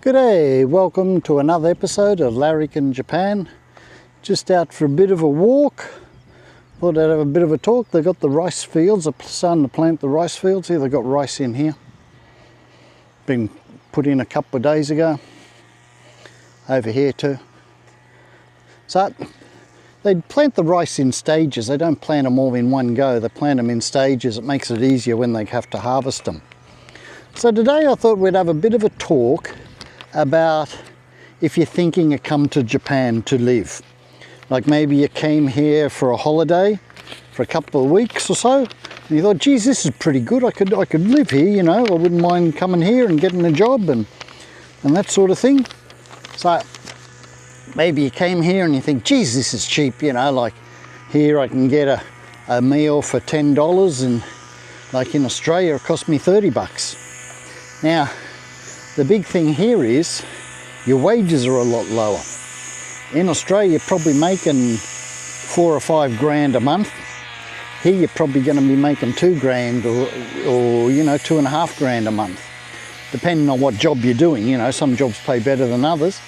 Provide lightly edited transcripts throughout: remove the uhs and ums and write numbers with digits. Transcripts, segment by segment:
G'day, welcome to another episode of Larry in Japan. Just out for a bit of a walk. Thought I'd have a bit of a talk. They've got the rice fields, they're starting to plant the rice fields here. They've got rice in here. Been put in a couple of days ago. Over here too. So they plant the rice in stages. They don't plant them all in one go. They plant them in stages. It makes it easier when they have to harvest them. So today I thought we'd have a bit of a talk about if you're thinking of come to Japan to live. Like maybe you came here for a holiday for a couple of weeks or so, and you thought, geez, this is pretty good. I could live here, you know. I wouldn't mind coming here and getting a job and that sort of thing. So maybe you came here and you think, geez, this is cheap, you know, like here I can get a meal for $10 and like in Australia it cost me 30 bucks. Now, the big thing here is your wages are a lot lower. In Australia, you're probably making 4 or 5 grand a month. Here, you're probably going to be making 2 grand or you know, 2.5 grand a month, depending on what job you're doing. You know, some jobs pay better than others.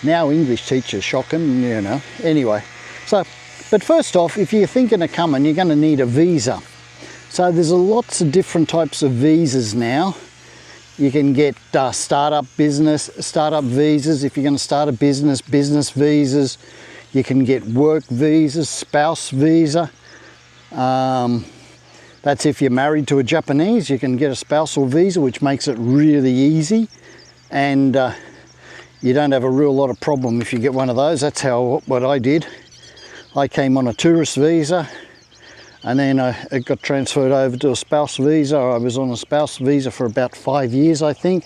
Now, English teachers, shocking, you know. Anyway, so, but first off, if you're thinking of coming, you're going to need a visa. So there's lots of different types of visas now. You can get startup visas. If you're going to start a business visas. You can get work visas, spouse visa. That's if you're married to a Japanese, you can get a spousal visa, which makes it really easy. And you don't have a real lot of problem if you get one of those. That's what I did. I came on a tourist visa. And then it got transferred over to a spouse visa. I was on a spouse visa for about 5 years, I think.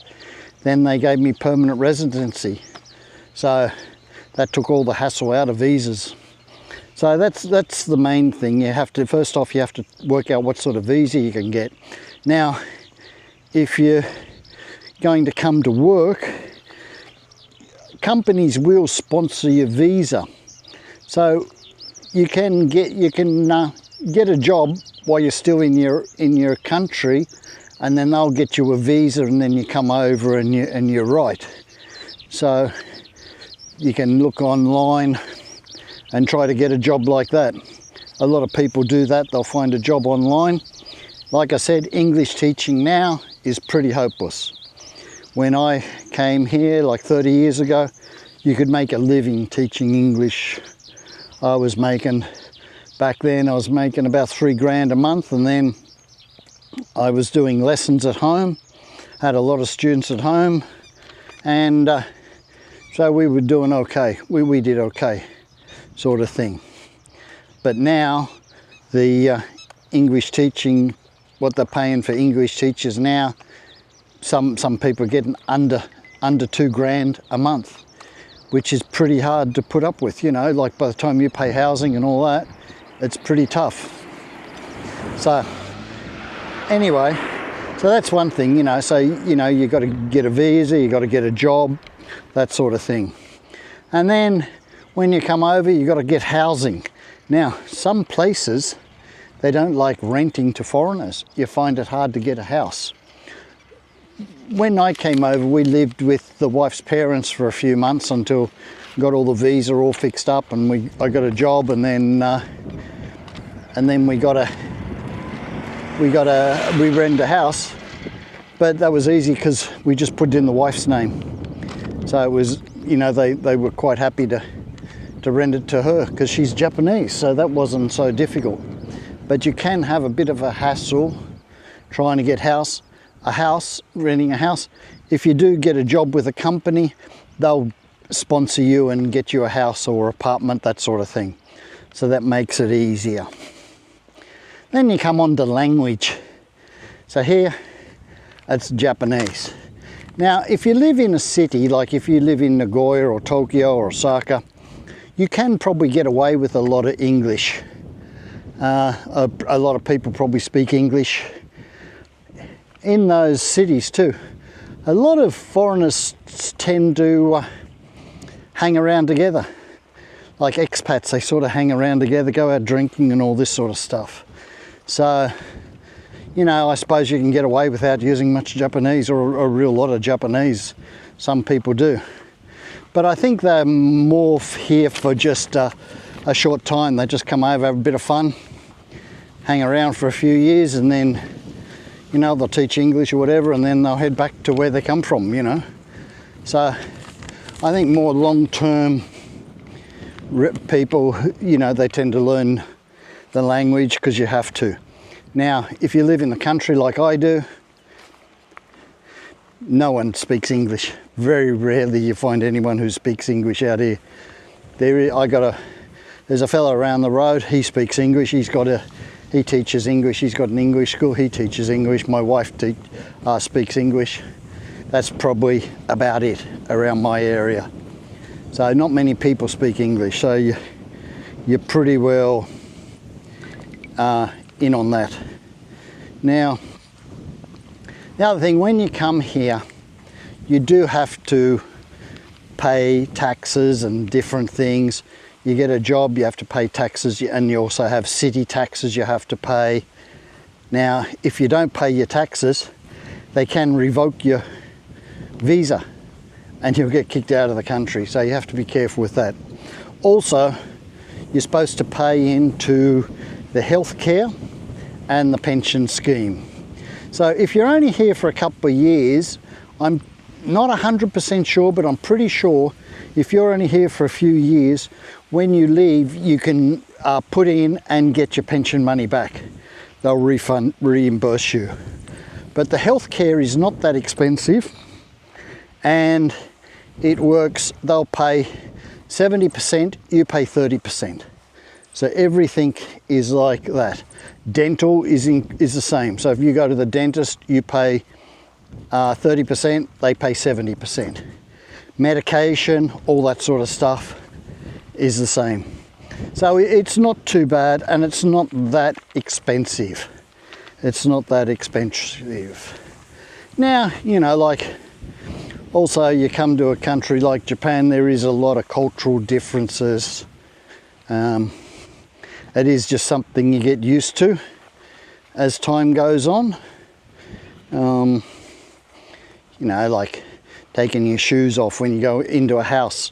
Then they gave me permanent residency. So that took all the hassle out of visas. So that's the main thing. You have to, first off, you have to work out what sort of visa you can get. Now, if you're going to come to work, companies will sponsor your visa. So you can get a job while you're still in your country, and then they'll get you a visa, and then you come over and you're right. So you can look online and try to get a job like that. A lot of people do that. They'll find a job online. Like I said, English teaching now is pretty hopeless. When I came here like 30 years ago, you could make a living teaching English. Back then I was making about 3 grand a month, and then I was doing lessons at home, had a lot of students at home, and so we were doing okay. We did okay, sort of thing. But now the English teaching, what they're paying for English teachers now, some people are getting under 2 grand a month, which is pretty hard to put up with, you know, like by the time you pay housing and all that, it's pretty tough. So anyway, so that's one thing, you know. So, you know, you got to get a visa, you got to get a job, that sort of thing. And then when you come over, you got to get housing. Now, some places, they don't like renting to foreigners. You find it hard to get a house. When I came over, we lived with the wife's parents for a few months until I got all the visa all fixed up, and I got a job, and then we rented a house. But that was easy because we just put it in the wife's name. So it was, you know, they were quite happy to rent it to her because she's Japanese, so that wasn't so difficult. But you can have a bit of a hassle trying to get renting a house. If you do get a job with a company, they'll sponsor you and get you a house or apartment, that sort of thing. So that makes it easier. Then you come on to language. So here, it's Japanese. Now, if you live in a city, like if you live in Nagoya or Tokyo or Osaka, you can probably get away with a lot of English. A lot of people probably speak English. In those cities too, a lot of foreigners tend to hang around together. Like expats, they sort of hang around together, go out drinking and all this sort of stuff. So you know, I suppose you can get away without using much Japanese, or a real lot of Japanese. Some people do. But I think they're more here for just a short time. They just come over, have a bit of fun, hang around for a few years, and then, you know, they'll teach English or whatever, and then they'll head back to where they come from, you know. So I think more long-term people, you know, they tend to learn the language because you have to. Now, if you live in the country like I do, no one speaks English. Very rarely you find anyone who speaks English out here. There's a fellow around the road, he speaks English, he teaches English, he's got an English school, he teaches English. My wife speaks English. That's probably about it around my area. So not many people speak English, so you're pretty well in on that. Now, the other thing, when you come here, you do have to pay taxes and different things. You get a job, you have to pay taxes, and you also have city taxes you have to pay. Now, if you don't pay your taxes, they can revoke your visa and you'll get kicked out of the country, so you have to be careful with that. Also, you're supposed to pay into the healthcare and the pension scheme. So if you're only here for a couple of years, I'm not 100% sure, but I'm pretty sure if you're only here for a few years, when you leave, you can put in and get your pension money back. They'll reimburse you. But the healthcare is not that expensive, and it works. They'll pay 70%, you pay 30%. So everything is like that. Dental is the same. So if you go to the dentist, you pay 30%, they pay 70%. Medication, all that sort of stuff is the same. So it's not too bad, and it's not that expensive. It's not that expensive. Now, you know, like, also you come to a country like Japan, there is a lot of cultural differences. It is just something you get used to as time goes on. You know, like taking your shoes off when you go into a house.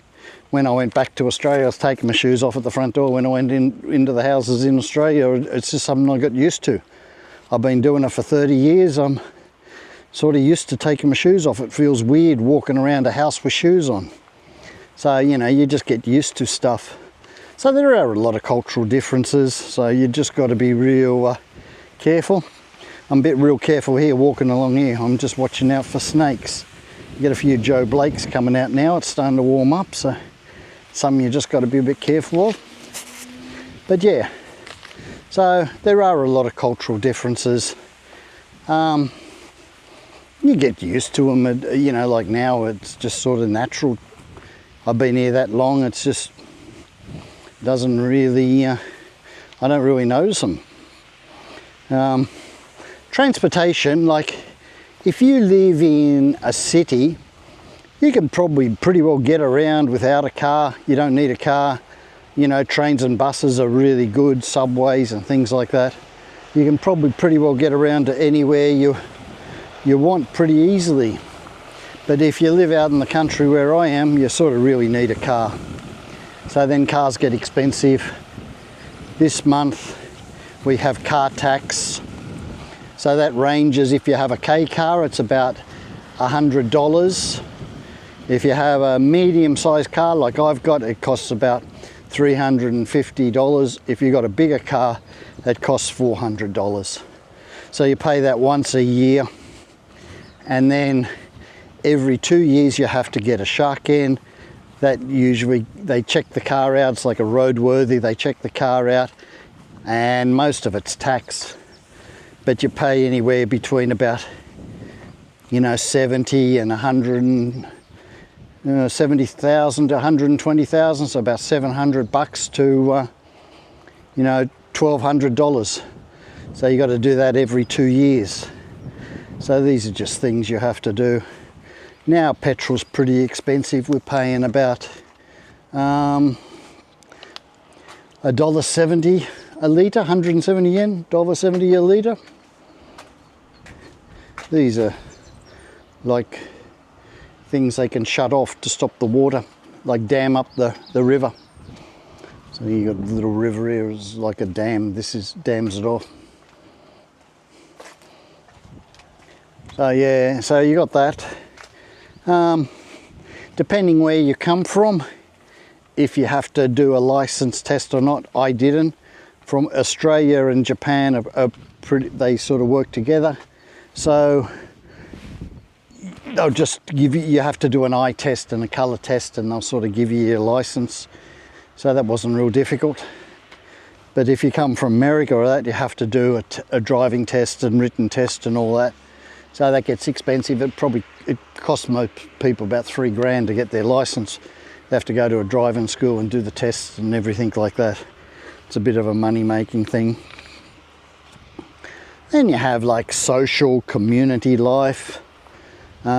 When I went back to Australia, I was taking my shoes off at the front door. When I went into the houses in Australia, it's just something I got used to. I've been doing it for 30 years. I'm sort of used to taking my shoes off. It feels weird walking around a house with shoes on. So, you know, you just get used to stuff. So there are a lot of cultural differences, so you just got to be real careful. I'm real careful here, walking along here. I'm just watching out for snakes. You get a few Joe Blakes coming out now. It's starting to warm up, so some you just got to be a bit careful of. But yeah, so there are a lot of cultural differences. You get used to them, you know, like now it's just sort of natural. I've been here that long, it's just doesn't really, I don't really notice them. Transportation, like if you live in a city, you can probably pretty well get around without a car. You don't need a car. You know, trains and buses are really good, subways and things like that. You can probably pretty well get around to anywhere you want pretty easily. But if you live out in the country where I am, you sort of really need a car. So then cars get expensive. This month we have car tax. So that ranges, if you have a K car, it's about $100. If you have a medium-sized car like I've got, it costs about $350. If you've got a bigger car, that costs $400. So you pay that once a year, and then every 2 years you have to get a shark in. That usually, they check the car out, it's like a roadworthy, they check the car out, and most of it's tax. But you pay anywhere between about, you know, 70 and 70,000 to 120,000, so about $700 to, you know, $1,200. So you got to do that every 2 years. So these are just things you have to do. Now petrol's pretty expensive. We're paying about $1.70 a litre, 170 yen, $1.70 a litre. These are like things they can shut off to stop the water, like dam up the river. So you got a little river here, it's like a dam. This is dams it off. So yeah, so you got that. Depending where you come from, if you have to do a license test or not, I didn't. From Australia and Japan are pretty, they sort of work together. So they'll just give you, you have to do an eye test and a colour test, and they'll sort of give you your license. So that wasn't real difficult. But if you come from America or that, you have to do a driving test and written test and all that. So that gets expensive. It costs most people about $3 to get their license. They have to go to a driving school and do the tests and everything like that. It's a bit of a money-making thing. Then you have like social community life. You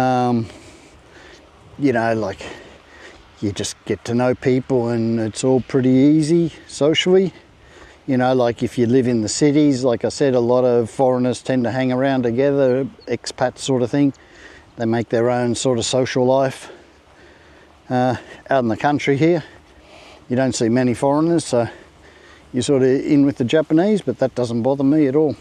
know, like you just get to know people and it's all pretty easy socially. You know, like if you live in the cities, like I said, a lot of foreigners tend to hang around together, expat sort of thing. They make their own sort of social life. Out in the country here, you don't see many foreigners, so you're sort of in with the Japanese, but that doesn't bother me at all.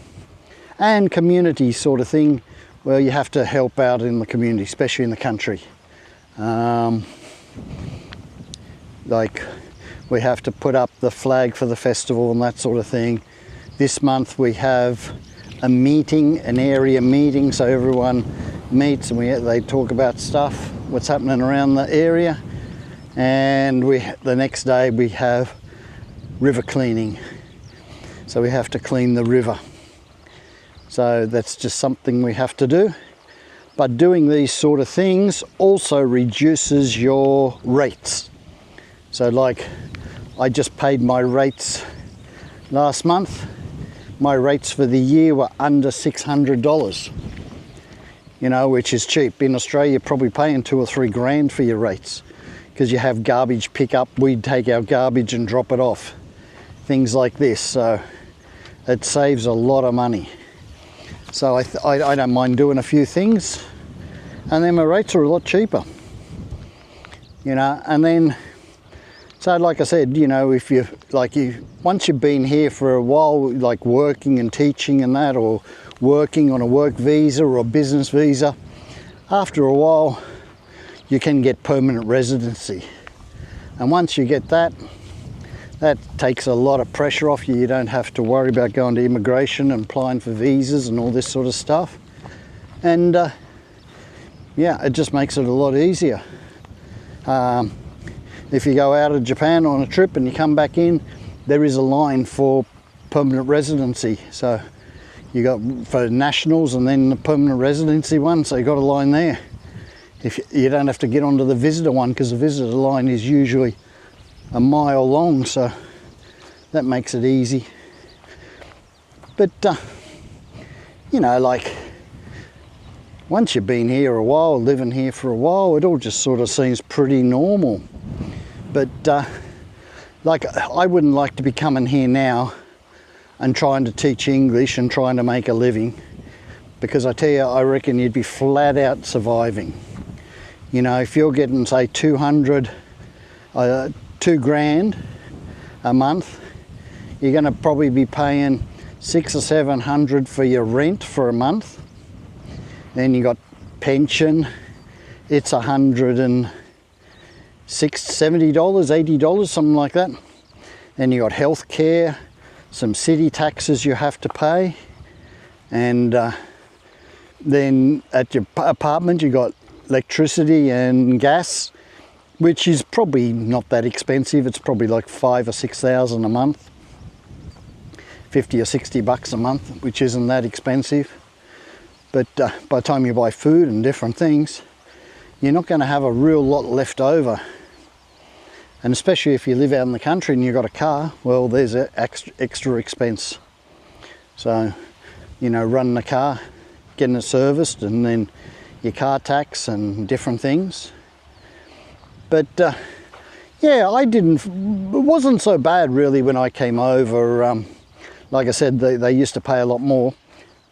And community sort of thing, well, you have to help out in the community, especially in the country. Like we have to put up the flag for the festival and that sort of thing. This month we have a meeting, an area meeting, so everyone meets and they talk about stuff, what's happening around the area. And the next day we have river cleaning. So we have to clean the river. So that's just something we have to do. But doing these sort of things also reduces your rates. So like I just paid my rates last month. My rates for the year were under $600, you know, which is cheap. In Australia, you're probably paying $2 or $3 for your rates because you have garbage pickup. We'd take our garbage and drop it off. Things like this, so it saves a lot of money. So I don't mind doing a few things, and then my rates are a lot cheaper, you know. And then, so like I said, you know, if you once you've been here for a while, like working and teaching and that, or working on a work visa or a business visa, after a while you can get permanent residency. And once you get that, that takes a lot of pressure off you. You don't have to worry about going to immigration and applying for visas and all this sort of stuff. And yeah, it just makes it a lot easier. If you go out of Japan on a trip and you come back in, there is a line for permanent residency. So you got for nationals and then the permanent residency one, so you got a line there. If you don't have to get onto the visitor one, because the visitor line is usually a mile long, so that makes it easy. But you know, like once you've been here a while, living here for a while, it all just sort of seems pretty normal. But like I wouldn't like to be coming here now and trying to teach English and trying to make a living, because I tell you, I reckon you'd be flat out surviving. You know, if you're getting say $2 grand a month, you're going to probably be paying $600 or $700 for your rent for a month. Then you got pension, it's $160, $70, $80, something like that. Then you got health care, some city taxes you have to pay, and then at your apartment you got electricity and gas, which is probably not that expensive. It's probably like $5,000 or $6,000 a month, $50 or $60 a month, which isn't that expensive. But by the time you buy food and different things, you're not going to have a real lot left over. And especially if you live out in the country and you've got a car, well, there's an extra expense. So, you know, running a car, getting it serviced, and then your car tax and different things. But yeah, it wasn't so bad really when I came over. Like I said, they used to pay a lot more,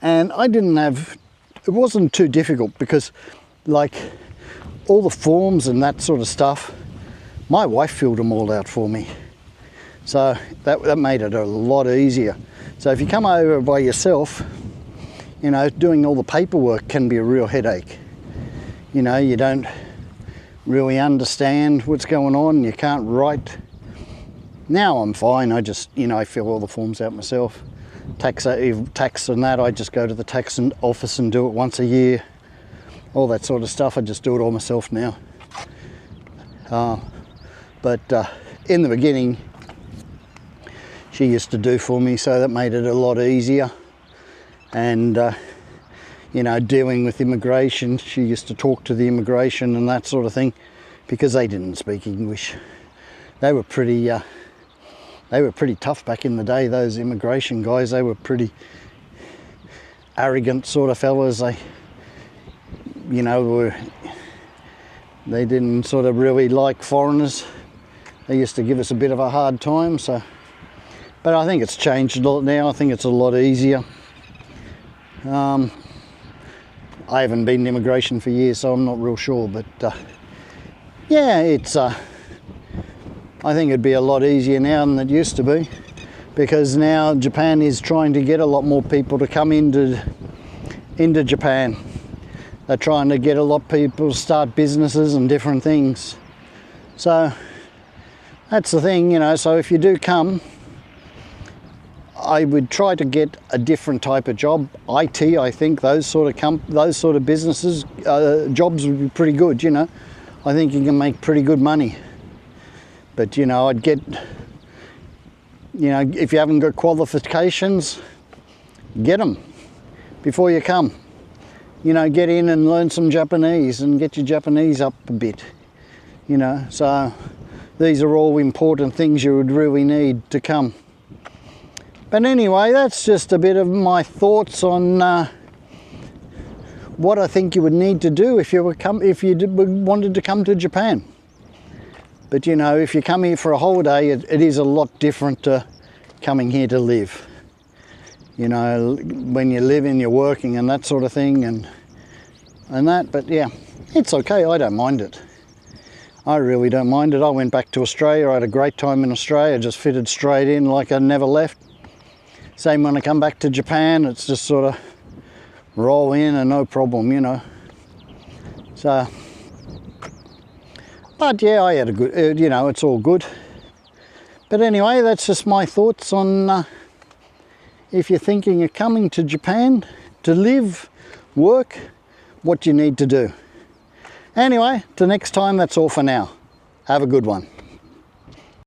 and I didn't have it wasn't too difficult because like all the forms and that sort of stuff, my wife filled them all out for me. So that made it a lot easier. So if you come over by yourself, you know, doing all the paperwork can be a real headache. You know, you don't really understand what's going on, you can't write. Now I'm fine, I just, you know, I fill all the forms out myself. Tax and that, I just go to the tax office and do it once a year. All that sort of stuff, I just do it all myself now. But in the beginning, she used to do for me, so that made it a lot easier. And you know, dealing with immigration, she used to talk to the immigration and that sort of thing, because they didn't speak English. They were pretty tough back in the day, those immigration guys. They were pretty arrogant sort of fellas. They, you know, they didn't sort of really like foreigners. They used to give us a bit of a hard time. So, but I think it's changed a lot now. I think it's a lot easier. I haven't been in immigration for years, so I'm not real sure. But yeah, it's. I think it'd be a lot easier now than it used to be, because now Japan is trying to get a lot more people to come into Japan. They're trying to get a lot of people to start businesses and different things. So that's the thing, you know. So if you do come, I would try to get a different type of job. IT, I think those sort of businesses, jobs would be pretty good. You know, I think you can make pretty good money. But you know, I'd get, you know, if you haven't got qualifications, get them before you come. You know, get in and learn some Japanese and get your Japanese up a bit. You know, so these are all important things you would really need to come. But anyway, that's just a bit of my thoughts on what I think you would need to do if you wanted to come to Japan. But you know, if you come here for a holiday, it is a lot different to coming here to live. You know, when you live and you're working and that sort of thing and that. But yeah, it's okay. I don't mind it. I really don't mind it. I went back to Australia. I had a great time in Australia. Just fitted straight in like I never left. Same when I come back to Japan. It's just sort of roll in and no problem, you know. So, but yeah, I had a good, you know, it's all good. But anyway, that's just my thoughts on if you're thinking of coming to Japan to live, work, what you need to do. Anyway, till next time, that's all for now. Have a good one.